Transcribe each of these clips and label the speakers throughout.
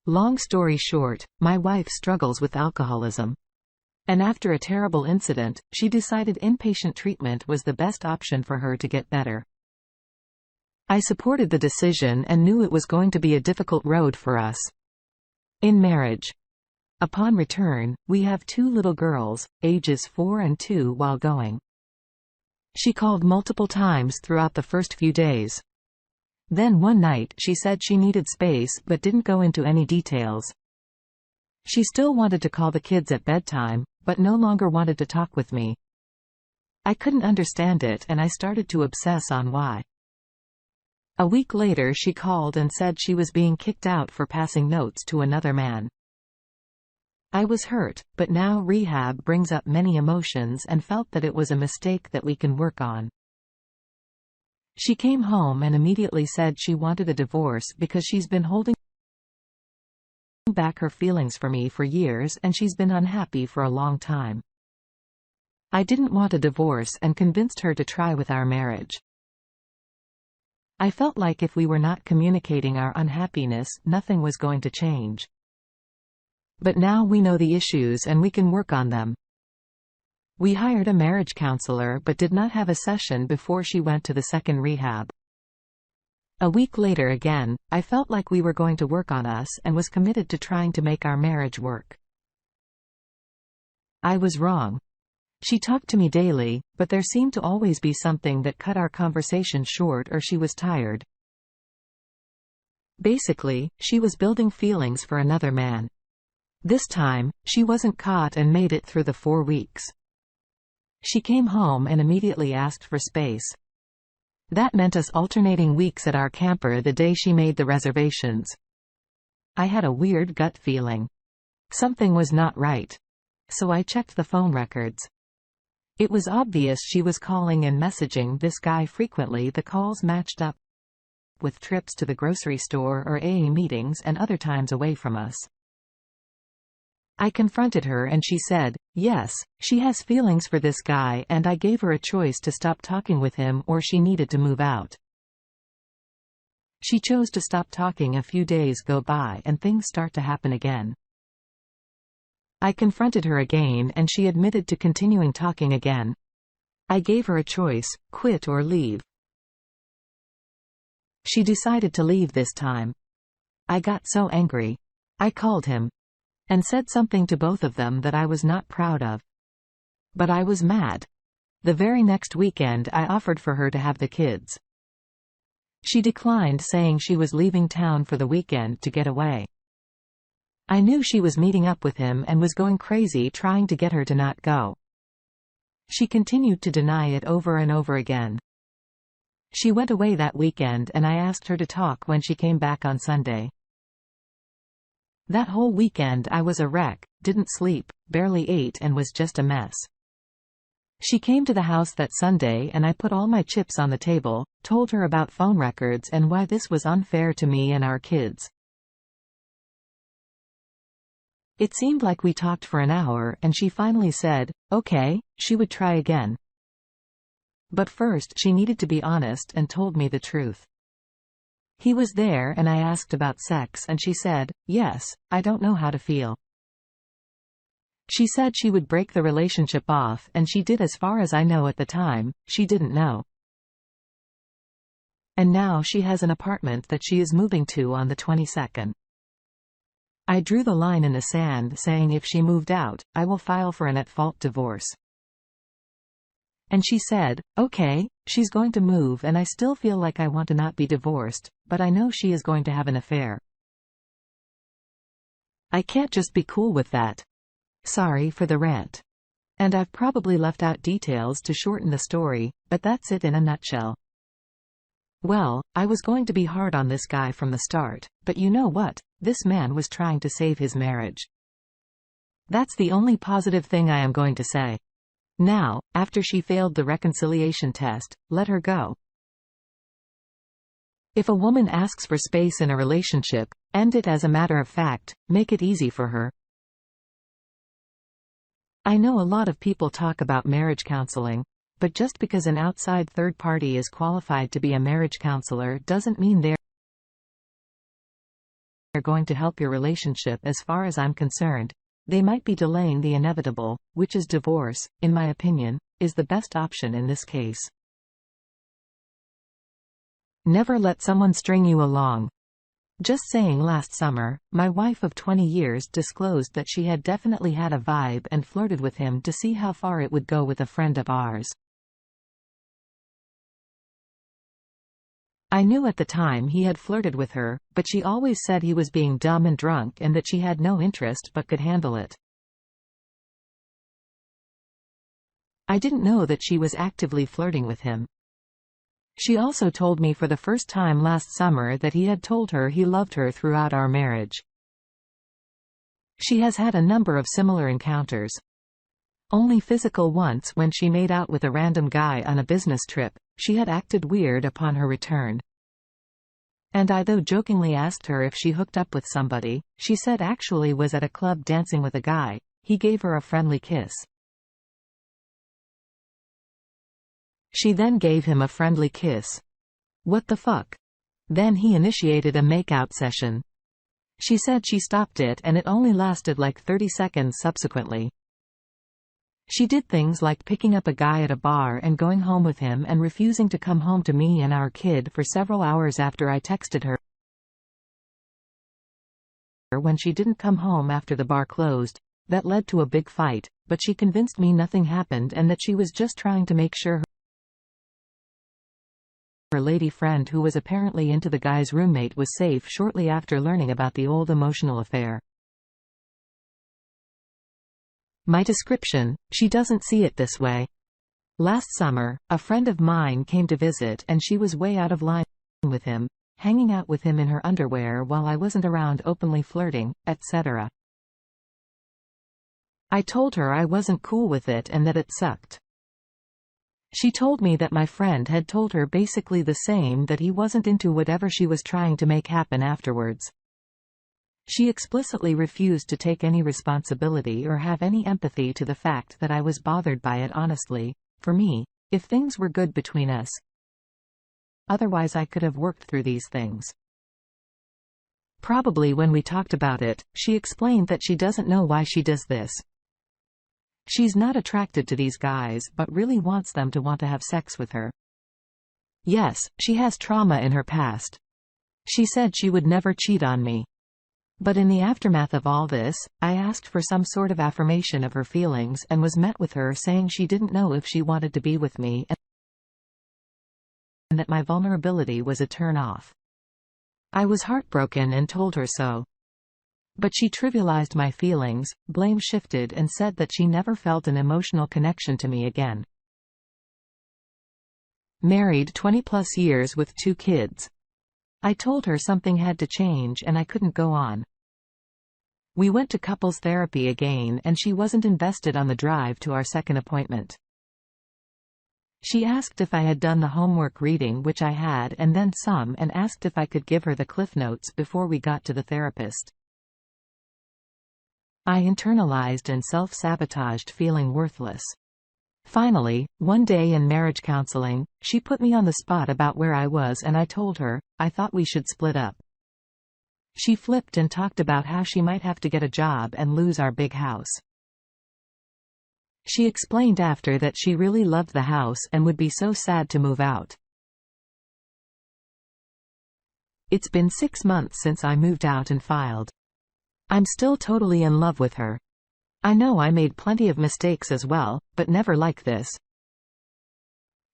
Speaker 1: Long story short, my wife struggles with alcoholism. And after a terrible incident, she decided inpatient treatment was the best option for her to get better. I supported the decision and knew it was going to be a difficult road for us in marriage. Upon return, we have 2 little girls, ages 4 and 2 while going. She called multiple times throughout the first few days. Then one night she said she needed space but didn't go into any details. She still wanted to call the kids at bedtime, but no longer wanted to talk with me. I couldn't understand it and I started to obsess on why. A week later she called and said she was being kicked out for passing notes to another man. I was hurt, but now rehab brings up many emotions and felt that it was a mistake that we can work on. She came home and immediately said she wanted a divorce because she's been holding back her feelings for me for years and she's been unhappy for a long time. I didn't want a divorce and convinced her to try with our marriage. I felt like if we were not communicating our unhappiness, nothing was going to change. But now we know the issues and we can work on them. We hired a marriage counselor but did not have a session before she went to the second rehab. A week later again, I felt like we were going to work on us and was committed to trying to make our marriage work. I was wrong. She talked to me daily, but there seemed to always be something that cut our conversation short or she was tired. Basically, she was building feelings for another man. This time, she wasn't caught and made it through the 4 weeks. She came home and immediately asked for space. That meant us alternating weeks at our camper the day she made the reservations. I had a weird gut feeling. Something was not right. So I checked the phone records. It was obvious she was calling and messaging this guy frequently. The calls matched up with trips to the grocery store or AA meetings and other times away from us. I confronted her and she said, yes, she has feelings for this guy and I gave her a choice to stop talking with him or she needed to move out. She chose to stop talking. A few days go by and things start to happen again. I confronted her again and she admitted to continuing talking again. I gave her a choice, quit or leave. She decided to leave this time. I got so angry. I called him and said something to both of them that I was not proud of. But I was mad. The very next weekend I offered for her to have the kids. She declined, saying she was leaving town for the weekend to get away. I knew she was meeting up with him and was going crazy trying to get her to not go. She continued to deny it over and over again. She went away that weekend and I asked her to talk when she came back on Sunday. That whole weekend I was a wreck, didn't sleep, barely ate and was just a mess. She came to the house that Sunday and I put all my chips on the table, told her about phone records and why this was unfair to me and our kids. It seemed like we talked for an hour and she finally said, okay, she would try again. But first she needed to be honest and told me the truth. He was there and I asked about sex and she said, yes, I don't know how to feel. She said she would break the relationship off and she did. As far as I know at the time, she didn't know. And now she has an apartment that she is moving to on the 22nd. I drew the line in the sand saying if she moved out, I will file for an at-fault divorce. And she said, okay, she's going to move and I still feel like I want to not be divorced, but I know she is going to have an affair. I can't just be cool with that. Sorry for the rant. And I've probably left out details to shorten the story, but that's it in a nutshell. Well, I was going to be hard on this guy from the start, but you know what? This man was trying to save his marriage. That's the only positive thing I am going to say. Now, after she failed the reconciliation test, let her go. If a woman asks for space in a relationship, end it. As a matter of fact, make it easy for her. I know a lot of people talk about marriage counseling, but just because an outside third party is qualified to be a marriage counselor doesn't mean they're going to help your relationship as far as I'm concerned. They might be delaying the inevitable, which is divorce, in my opinion, is the best option in this case. Never let someone string you along. Just saying, last summer, my wife of 20 years disclosed that she had definitely had a vibe and flirted with him to see how far it would go with a friend of ours. I knew at the time he had flirted with her, but she always said he was being dumb and drunk and that she had no interest but could handle it. I didn't know that she was actively flirting with him. She also told me for the first time last summer that he had told her he loved her throughout our marriage. She has had a number of similar encounters. Only physical once when she made out with a random guy on a business trip. She had acted weird upon her return. And I though jokingly asked her if she hooked up with somebody, she said actually was at a club dancing with a guy. He gave her a friendly kiss. She then gave him a friendly kiss. What the fuck? Then he initiated a makeout session. She said she stopped it and it only lasted like 30 seconds subsequently. She did things like picking up a guy at a bar and going home with him and refusing to come home to me and our kid for several hours after I texted her when she didn't come home after the bar closed. That led to a big fight, but she convinced me nothing happened and that she was just trying to make sure her lady friend who was apparently into the guy's roommate was safe shortly after learning about the old emotional affair. My description: she doesn't see it this way. Last summer, a friend of mine came to visit and she was way out of line with him, hanging out with him in her underwear while I wasn't around, openly flirting, etc. I told her I wasn't cool with it and that it sucked. She told me that my friend had told her basically the same, that he wasn't into whatever she was trying to make happen afterwards. She explicitly refused to take any responsibility or have any empathy to the fact that I was bothered by it. Honestly, for me, if things were good between us, otherwise I could have worked through these things. Probably when we talked about it, she explained that she doesn't know why she does this. She's not attracted to these guys but really wants them to want to have sex with her. Yes, she has trauma in her past. She said she would never cheat on me. But in the aftermath of all this, I asked for some sort of affirmation of her feelings and was met with her saying she didn't know if she wanted to be with me and that my vulnerability was a turn-off. I was heartbroken and told her so. But she trivialized my feelings, blame shifted and said that she never felt an emotional connection to me again. Married 20+ years with 2 kids. I told her something had to change and I couldn't go on. We went to couples therapy again and she wasn't invested on the drive to our second appointment. She asked if I had done the homework reading, which I had, and then some, and asked if I could give her the cliff notes before we got to the therapist. I internalized and self-sabotaged, feeling worthless. Finally, one day in marriage counseling, she put me on the spot about where I was and I told her, I thought we should split up. She flipped and talked about how she might have to get a job and lose our big house. She explained after that she really loved the house and would be so sad to move out. It's been 6 months since I moved out and filed. I'm still totally in love with her. I know I made plenty of mistakes as well, but never like this.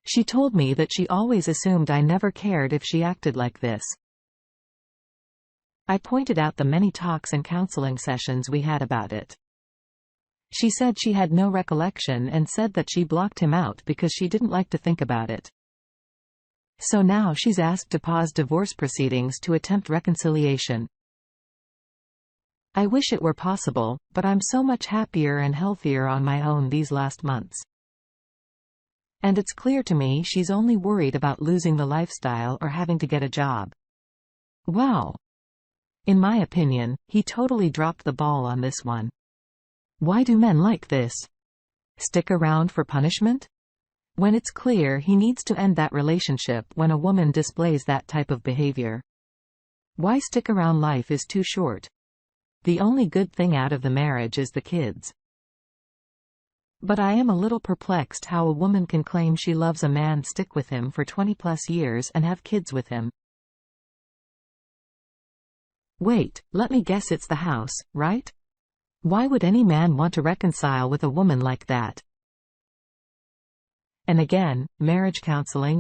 Speaker 1: She told me that she always assumed I never cared if she acted like this. I pointed out the many talks and counseling sessions we had about it. She said she had no recollection and said that she blocked him out because she didn't like to think about it. So now she's asked to pause divorce proceedings to attempt reconciliation. I wish it were possible, but I'm so much happier and healthier on my own these last months. And it's clear to me she's only worried about losing the lifestyle or having to get a job. Wow. In my opinion, he totally dropped the ball on this one. Why do men like this? Stick around for punishment? When it's clear he needs to end that relationship when a woman displays that type of behavior. Why stick around? Life is too short. The only good thing out of the marriage is the kids. But I am a little perplexed how a woman can claim she loves a man, stick with him for 20+ years and have kids with him. Wait, let me guess, it's the house, right? Why would any man want to reconcile with a woman like that? And again, marriage counseling,